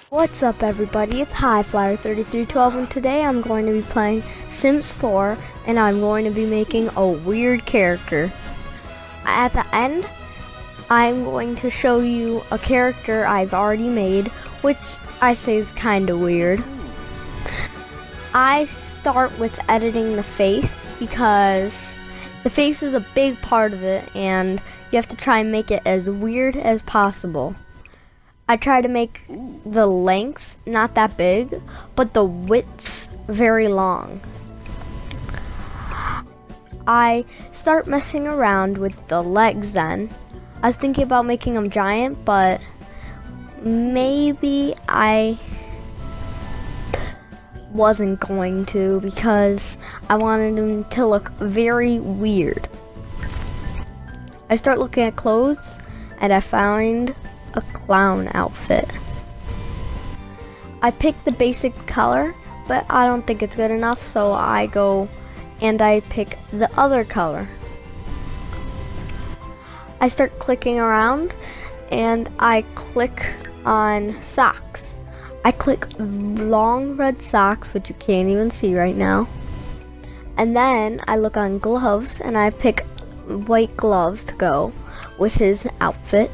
What's up everybody, it's Highflyer3312 and today I'm going to be playing Sims 4 and I'm going to be making a weird character. At the end, I'm going to show you a character I've already made, which I say is kinda weird. I start with editing the face because the face is a big part of it and you have to try and make it as weird as possible. I try to make the lengths not that big, but the widths very long. I start messing around with the legs then. I was thinking about making them giant, but maybe I wasn't going to because I wanted them to look very weird. I start looking at clothes and I find a clown outfit. I picked the basic color, but I don't think it's good enough, so I go and I pick the other color. I start clicking around and I click on socks. I click long red socks, which you can't even see right now. And then I look on gloves and I pick white gloves to go with his outfit.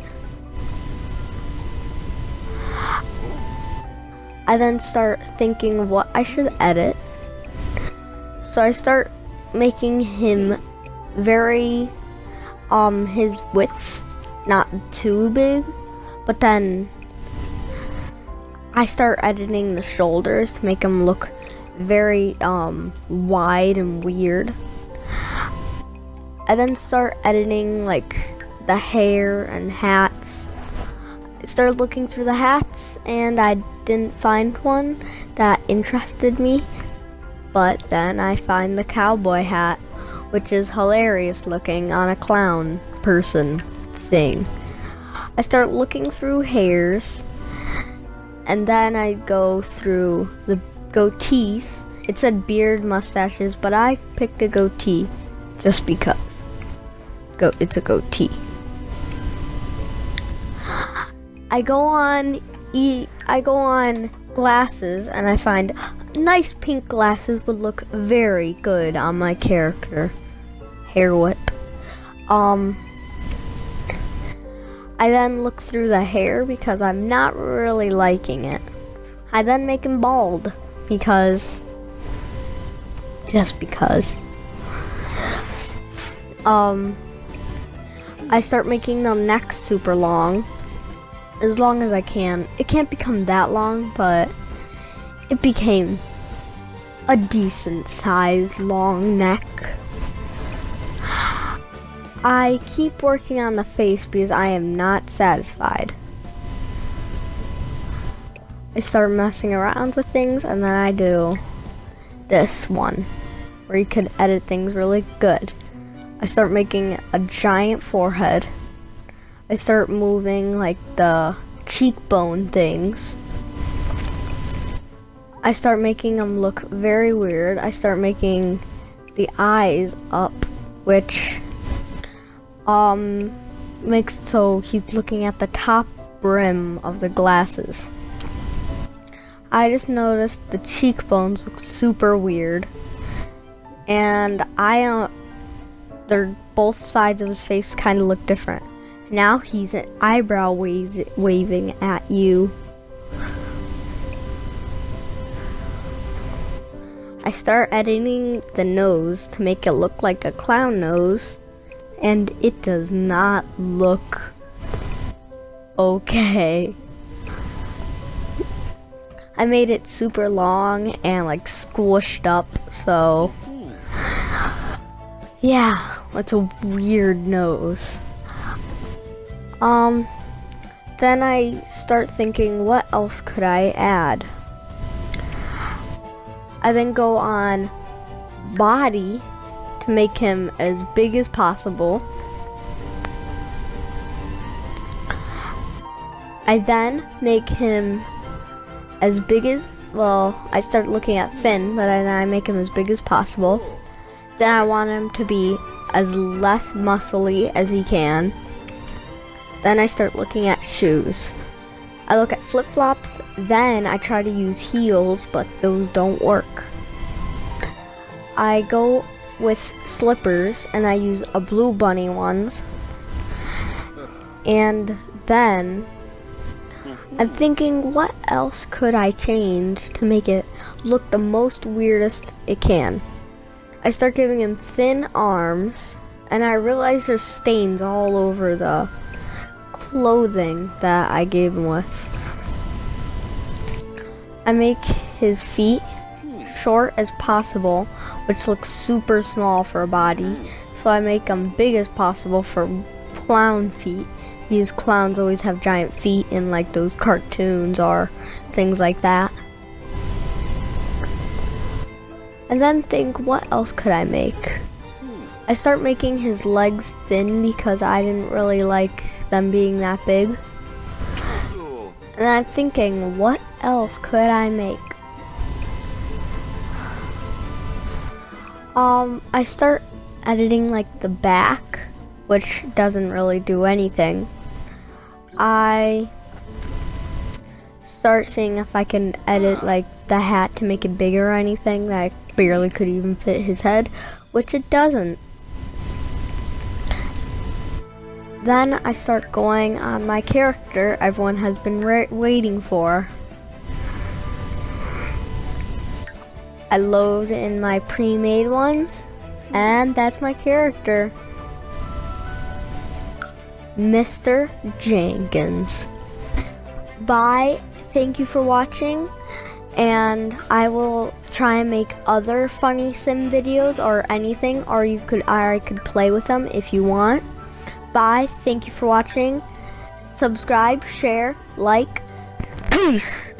I then start thinking of what I should edit. So I start making him very, his width not too big, but then I start editing the shoulders to make him look very, wide and weird. I then start editing like the hair and hats. I started looking through the hats and I didn't find one that interested me, but then I find the cowboy hat, which is hilarious looking on a clown person thing. I start looking through hairs and then I go through the goatees. It said beard, mustaches, but I picked a goatee just because it's a goatee. I go on glasses and I find nice pink glasses would look very good on my character. Hair whip. I then look through the hair because I'm not really liking it. I then make him bald just because. I start making the neck super long. As long as I can. It can't become that long, but it became a decent sized long neck. I keep working on the face because I am not satisfied. I start messing around with things and then I do this one where you could edit things really good. I start making a giant forehead. I start moving like the cheekbone things. I start making them look very weird. I start making the eyes up, which makes so he's looking at the top brim of the glasses. I just noticed the cheekbones look super weird, and they're both sides of his face kind of look different. Now he's an eyebrow waving at you. I start editing the nose to make it look like a clown nose, and it does not look okay. I made it super long and like squished up, so yeah, it's a weird nose. Then I start thinking, what else could I add? I then go on body to make him as big as possible. I then make him as big as, I start looking at thin, but then I make him as big as possible. Then I want him to be as less muscly as he can. Then I start looking at shoes. I look at flip-flops, then I try to use heels, but those don't work. I go with slippers, and I use a blue bunny ones. And then I'm thinking, what else could I change to make it look the most weirdest it can? I start giving him thin arms, and I realize there's stains all over the clothing that I gave him with. I make his feet short as possible, which looks super small for a body, so I make them big as possible for clown feet. These clowns always have giant feet in like those cartoons or things like that. And then think, what else could I make? I start making his legs thin because I didn't really like them being that big. And I'm thinking, what else could I make? I start editing like the back, which doesn't really do anything. I start seeing if I can edit like the hat to make it bigger or anything that barely could even fit his head, which it doesn't. Then I start going on my character everyone has been waiting for. I load in my pre-made ones, and that's my character, Mr. Jenkins. Bye. Thank you for watching, and I will try and make other funny sim videos or anything, or I could play with them if you want. Bye. Thank you for watching. Subscribe, share, like. Peace.